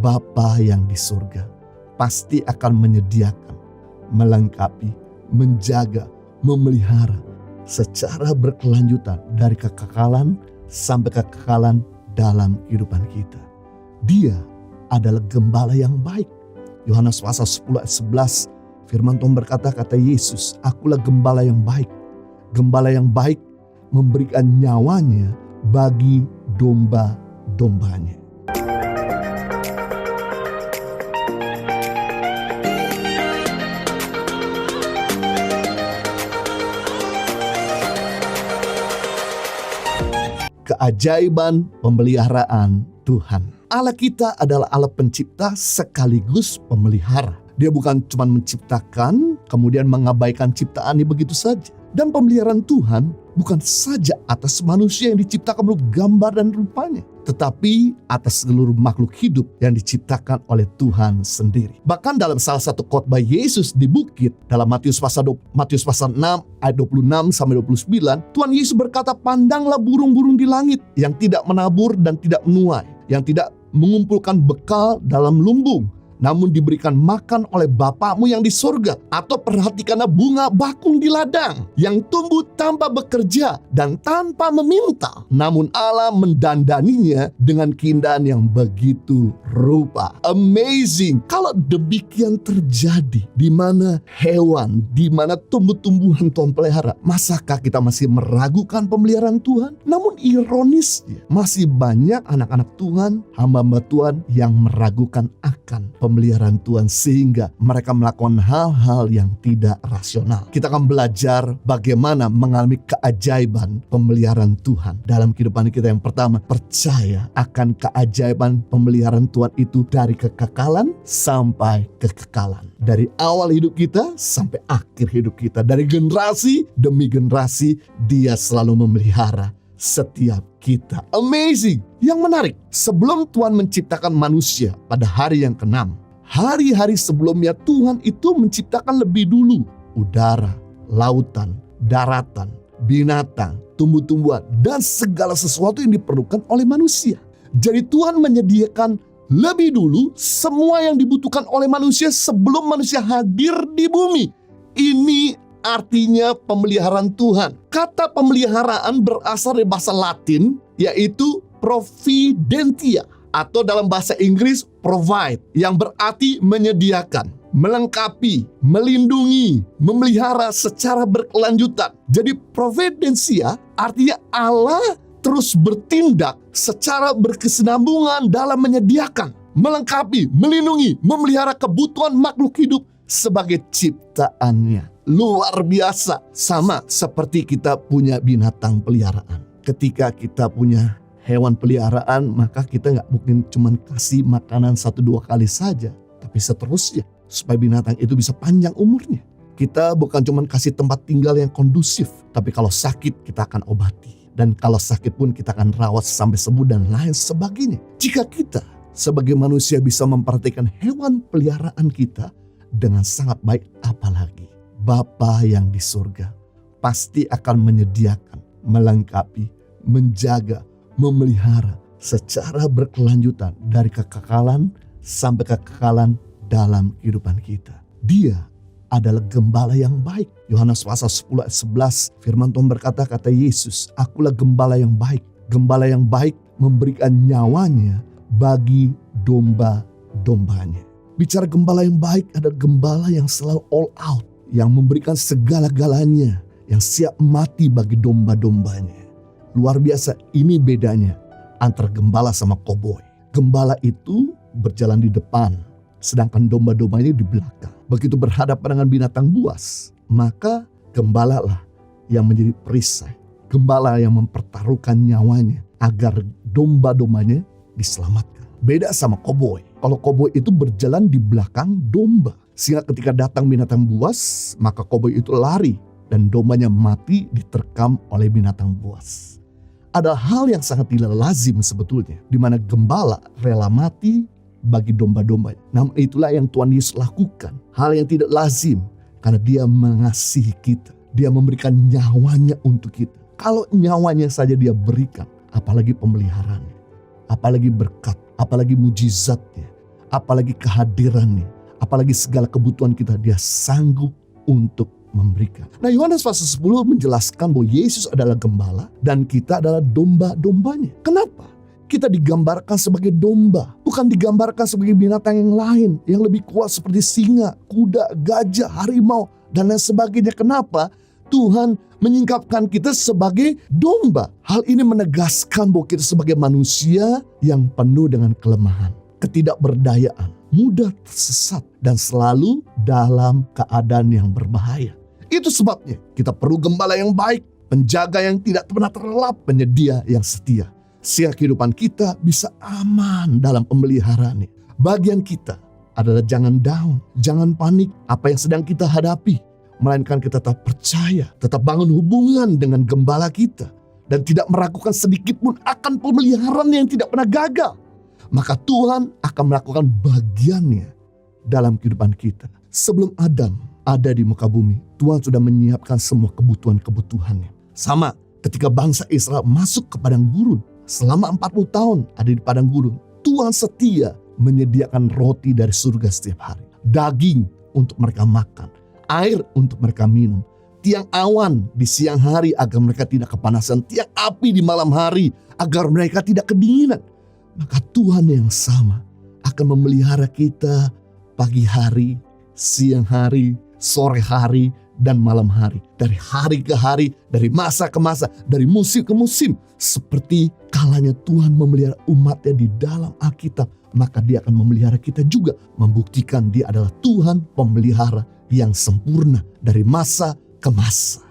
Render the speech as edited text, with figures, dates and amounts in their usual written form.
Bapa yang di surga pasti akan menyediakan, melengkapi, menjaga, memelihara secara berkelanjutan dari kekekalan sampai kekekalan dalam kehidupan kita. Dia adalah gembala yang baik. Yohanes pasal 10 ayat 11, firman Tuhan berkata, kata Yesus, akulah gembala yang baik. Gembala yang baik memberikan nyawanya bagi domba-dombanya. Keajaiban pemeliharaan Tuhan. Allah kita adalah Allah pencipta sekaligus pemelihara. Dia bukan cuma menciptakan kemudian mengabaikan ciptaannya begitu saja. Dan pemeliharaan Tuhan bukan saja atas manusia yang diciptakan menurut gambar dan rupanya, tetapi atas seluruh makhluk hidup yang diciptakan oleh Tuhan sendiri. Bahkan dalam salah satu khotbah Yesus di bukit, dalam Matius pasal 6 ayat 26 sampai 29, Tuhan Yesus berkata, pandanglah burung-burung di langit yang tidak menabur dan tidak menuai, yang tidak mengumpulkan bekal dalam lumbung, namun diberikan makan oleh Bapamu yang di surga. Atau perhatikanlah bunga bakung di ladang yang tumbuh tanpa bekerja dan tanpa meminta, namun Allah mendandaninya dengan keindahan yang begitu rupa. Amazing. Kalau demikian terjadi, di mana hewan, di mana tumbuh-tumbuhan Tuhan pelihara, masakah kita masih meragukan pemeliharaan Tuhan? Namun ironisnya, masih banyak anak-anak Tuhan, hamba-hamba Tuhan yang meragukan akan pemeliharaan Tuhan, sehingga mereka melakukan hal-hal yang tidak rasional. Kita akan belajar bagaimana mengalami keajaiban pemeliharaan Tuhan dalam kehidupan kita. Yang pertama, percaya akan keajaiban pemeliharaan Tuhan itu dari kekekalan sampai kekekalan. Dari awal hidup kita sampai akhir hidup kita. Dari generasi demi generasi, Dia selalu memelihara setiap kita. Amazing. Yang menarik, sebelum Tuhan menciptakan manusia pada hari yang ke-6, hari-hari sebelumnya Tuhan itu menciptakan lebih dulu udara, lautan, daratan, binatang, tumbuh-tumbuhan, dan segala sesuatu yang diperlukan oleh manusia. Jadi Tuhan menyediakan lebih dulu semua yang dibutuhkan oleh manusia sebelum manusia hadir di bumi. Ini artinya pemeliharaan Tuhan. Kata pemeliharaan berasal dari bahasa Latin, yaitu providentia, atau dalam bahasa Inggris provide, yang berarti menyediakan, melengkapi, melindungi, memelihara secara berkelanjutan. Jadi providentia artinya Allah terus bertindak secara berkesinambungan dalam menyediakan, melengkapi, melindungi, memelihara kebutuhan makhluk hidup sebagai ciptaannya. Luar biasa. Sama seperti kita punya binatang peliharaan. Ketika kita punya hewan peliharaan, maka kita nggak mungkin cuma kasih makanan 1-2 kali saja, tapi seterusnya, supaya binatang itu bisa panjang umurnya. Kita bukan cuma kasih tempat tinggal yang kondusif, tapi kalau sakit kita akan obati. Dan kalau sakit pun kita akan rawat sampai sembuh dan lain sebagainya. Jika kita sebagai manusia bisa memperhatikan hewan peliharaan kita dengan sangat baik, apalagi Bapa yang di surga pasti akan menyediakan, melengkapi, menjaga, memelihara secara berkelanjutan dari kekekalan sampai kekekalan dalam kehidupan kita. Dia adalah gembala yang baik. Yohanes pasal 10 ayat 11, firman Tuhan berkata, kata Yesus, akulah gembala yang baik. Gembala yang baik memberikan nyawanya bagi domba-dombanya. Bicara gembala yang baik, ada gembala yang selalu all out, yang memberikan segala-galanya, yang siap mati bagi domba-dombanya. Luar biasa, ini bedanya antara gembala sama koboi. Gembala itu berjalan di depan, sedangkan domba-dombanya di belakang. Begitu berhadapan dengan binatang buas, maka gembala lah yang menjadi perisai. Gembala yang mempertaruhkan nyawanya agar domba-dombanya diselamatkan. Beda sama koboi. Kalau koboi itu berjalan di belakang domba, sehingga ketika datang binatang buas, maka koboi itu lari dan dombanya mati diterkam oleh binatang buas. Ada hal yang sangat tidak lazim sebetulnya, di mana gembala rela mati bagi domba-domba. Namun itulah yang Tuhan Yesus lakukan. Hal yang tidak lazim, karena Dia mengasihi kita. Dia memberikan nyawanya untuk kita. Kalau nyawanya saja Dia berikan, apalagi pemeliharaannya, apalagi berkat, apalagi mujizatnya, apalagi kehadirannya, apalagi segala kebutuhan kita, dia sanggup untuk memberikan. Nah, Yohanes pasal 10 menjelaskan bahwa Yesus adalah gembala dan kita adalah domba-dombanya. Kenapa? Kita digambarkan sebagai domba, bukan digambarkan sebagai binatang yang lain yang lebih kuat seperti singa, kuda, gajah, harimau, dan lain sebagainya. Kenapa? Tuhan menyingkapkan kita sebagai domba. Hal ini menegaskan bahwa kita sebagai manusia yang penuh dengan kelemahan, ketidakberdayaan, mudah tersesat, dan selalu dalam keadaan yang berbahaya. Itu sebabnya kita perlu gembala yang baik, penjaga yang tidak pernah terlelap, penyedia yang setia, sehingga kehidupan kita bisa aman dalam pemeliharaannya. Bagian kita adalah jangan down, jangan panik apa yang sedang kita hadapi, melainkan kita tetap percaya, tetap bangun hubungan dengan gembala kita, dan tidak meragukan sedikit pun akan pemeliharaan yang tidak pernah gagal. Maka Tuhan akan melakukan bagiannya dalam kehidupan kita. Sebelum Adam ada di muka bumi, Tuhan sudah menyiapkan semua kebutuhan-kebutuhannya. Sama ketika bangsa Israel masuk ke padang gurun, selama 40 tahun ada di padang gurun, Tuhan setia menyediakan roti dari surga setiap hari, daging untuk mereka makan, air untuk mereka minum, tiang awan di siang hari agar mereka tidak kepanasan, tiang api di malam hari agar mereka tidak kedinginan. Maka Tuhan yang sama akan memelihara kita pagi hari, siang hari, sore hari, dan malam hari. Dari hari ke hari, dari masa ke masa, dari musim ke musim. Seperti kalanya Tuhan memelihara umatnya di dalam Alkitab, maka dia akan memelihara kita juga. Membuktikan dia adalah Tuhan pemelihara yang sempurna dari masa ke masa.